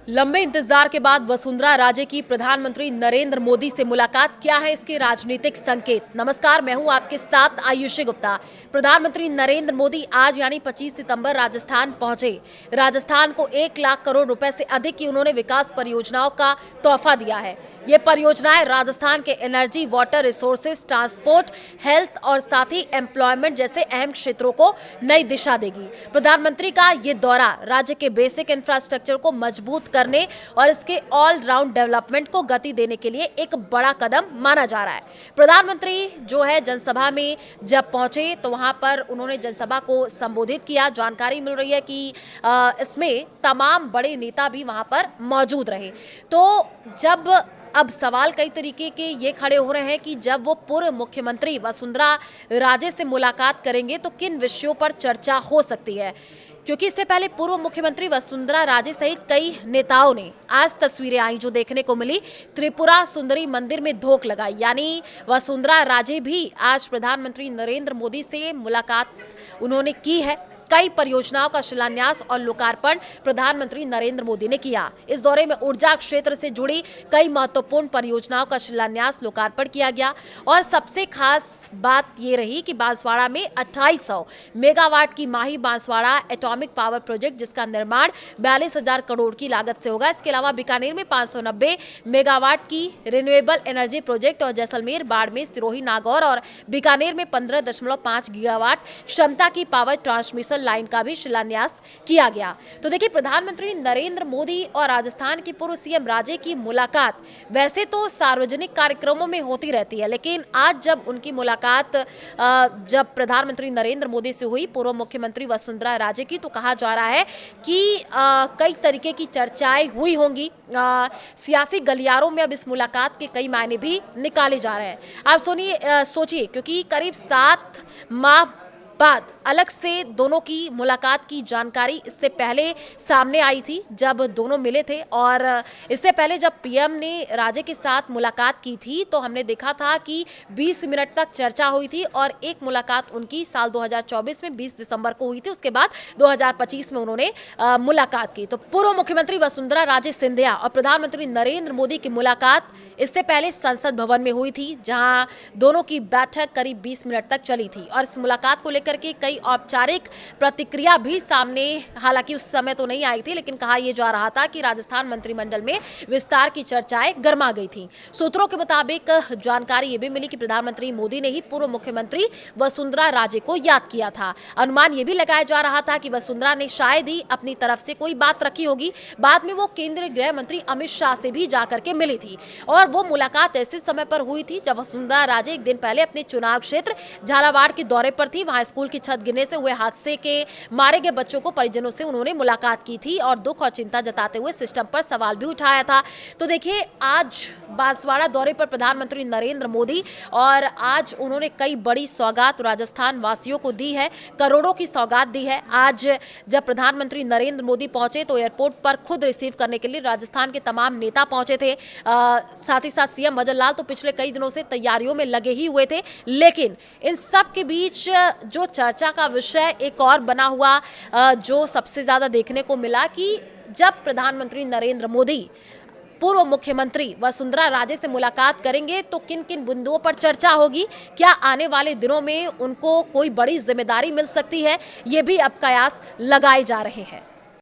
लंबे इंतजार के बाद वसुंधरा राजे की प्रधानमंत्री नरेंद्र मोदी से मुलाकात, क्या है इसके राजनीतिक संकेत। नमस्कार, मैं हूं आपके साथ आयुषी गुप्ता। प्रधानमंत्री नरेंद्र मोदी आज यानी 25 सितंबर राजस्थान पहुंचे। राजस्थान को 1 लाख करोड़ रुपए से अधिक की उन्होंने विकास परियोजनाओं का तोहफा दिया है। ये परियोजनाएं राजस्थान के energy, water resources, transport, health और साथ ही एम्प्लॉयमेंट जैसे अहम क्षेत्रों को नई दिशा देगी। प्रधानमंत्री का ये दौरा राज्य के बेसिक इंफ्रास्ट्रक्चर को मजबूत करने और इसके ऑल राउंड डेवलपमेंट को गति देने के लिए एक बड़ा कदम माना जा रहा है। प्रधानमंत्री जो है जनसभा में जब पहुंचे तो वहां पर उन्होंने जनसभा को संबोधित किया। जानकारी मिल रही है कि इसमें तमाम बड़े नेता भी वहां पर मौजूद रहे। तो जब अब सवाल कई तरीके के ये खड़े हो रहे हैं कि जब वो पूर्व मुख्यमंत्री वसुंधरा राजे से मुलाकात करेंगे तो किन विषयों पर चर्चा हो सकती है, क्योंकि इससे पहले पूर्व मुख्यमंत्री वसुंधरा राजे सहित कई नेताओं ने आज तस्वीरें आई जो देखने को मिली, त्रिपुरा सुंदरी मंदिर में धोख लगाई। यानी वसुंधरा राजे भी आज प्रधानमंत्री नरेंद्र मोदी से मुलाकात उन्होंने की है। कई परियोजनाओं का शिलान्यास और लोकार्पण प्रधानमंत्री नरेंद्र मोदी ने किया। इस दौरे में ऊर्जा क्षेत्र से जुड़ी कई महत्वपूर्ण परियोजनाओं का शिलान्यास, लोकार्पण किया गया। और सबसे खास बात ये रही कि बांसवाड़ा में 2800 मेगावाट की माही बांसवाड़ा एटॉमिक पावर प्रोजेक्ट, जिसका निर्माण 42,000 करोड़ की लागत से होगा। इसके अलावा बीकानेर में 590 मेगावाट की रिन्यूएबल एनर्जी प्रोजेक्ट और जैसलमेर, बाड़मेर, सिरोही, नागौर और बीकानेर में 15.5 गीगावाट क्षमता की पावर ट्रांसमिशन लाइन का भी शिलान्यास किया गया। तो देखिए, प्रधानमंत्री नरेंद्र मोदी और राजस्थान की पूर्व सीएम राजे की मुलाकात वैसे तो सार्वजनिक कार्यक्रमों में होती रहती है, लेकिन आज जब उनकी मुलाकात जब प्रधानमंत्री नरेंद्र मोदी से हुई पूर्व मुख्यमंत्री वसुंधरा राजे की, तो कहा जा रहा है कि कई तरीके की चर्चाएं हुई होंगी। सियासी गलियारों में अब इस मुलाकात के कई मायने भी निकाले जा रहे हैं। आप सोचिए, क्योंकि करीब 7 माह बाद अलग से दोनों की मुलाकात की जानकारी इससे पहले सामने आई थी जब दोनों मिले थे। और इससे पहले जब पीएम ने राजे के साथ मुलाकात की थी तो हमने देखा था कि 20 मिनट तक चर्चा हुई थी और एक मुलाकात उनकी साल 2024 में 20 दिसंबर को हुई थी। उसके बाद 2025 में उन्होंने मुलाकात की। तो पूर्व मुख्यमंत्री वसुंधरा राजे सिंधिया और प्रधानमंत्री नरेंद्र मोदी की मुलाकात इससे पहले संसद भवन में हुई थी, जहां दोनों की बैठक करीब 20 मिनट तक चली थी। और इस मुलाकात को करके कई औपचारिक प्रतिक्रिया भी सामने हालांकि उस समय तो नहीं आई थी, लेकिन कहा यह जा रहा था कि राजस्थान मंत्रिमंडल में विस्तार की चर्चाएं गर्मा गई थी। सूत्रों के मुताबिक जानकारी यह भी मिली कि प्रधानमंत्री मोदी ने ही पूर्व मुख्यमंत्री वसुंधरा राजे को याद किया था। अनुमान यह भी लगाया जा रहा था कि वसुंधरा ने शायद ही अपनी तरफ से कोई बात रखी होगी। बाद में वो केंद्रीय गृह मंत्री अमित शाह से भी जाकर के मिली थी और वो मुलाकात ऐसे समय पर हुई थी जब वसुंधरा राजे एक दिन पहले अपने चुनाव क्षेत्र झालावाड़ के दौरे पर थी। वहां स्कूल की छत गिरने से हुए हादसे के मारे गए बच्चों को परिजनों से उन्होंने मुलाकात की थी और दुख और चिंता जताते हुए सिस्टम पर सवाल भी उठाया था। तो देखिए, आज बांसवाड़ा दौरे पर प्रधानमंत्री नरेंद्र मोदी और आज उन्होंने कई बड़ी सौगात राजस्थान वासियों को दी है, करोड़ों की सौगात दी है। आज जब प्रधानमंत्री नरेंद्र मोदी पहुंचे तो एयरपोर्ट पर खुद रिसीव करने के लिए राजस्थान के तमाम नेता पहुंचे थे। साथ ही साथ सीएम मदन लाल तो पिछले कई दिनों से तैयारियों में लगे ही हुए थे। लेकिन इन सब के बीच जो चर्चा का विषय एक और बना हुआ, जो सबसे ज्यादा देखने को मिला कि जब प्रधानमंत्री नरेंद्र मोदी पूर्व मुख्यमंत्री वसुंधरा राजे से मुलाकात करेंगे तो किन किन बिंदुओं पर चर्चा होगी, क्या आने वाले दिनों में उनको कोई बड़ी जिम्मेदारी मिल सकती है, ये भी अब कयास लगाए जा रहे हैं।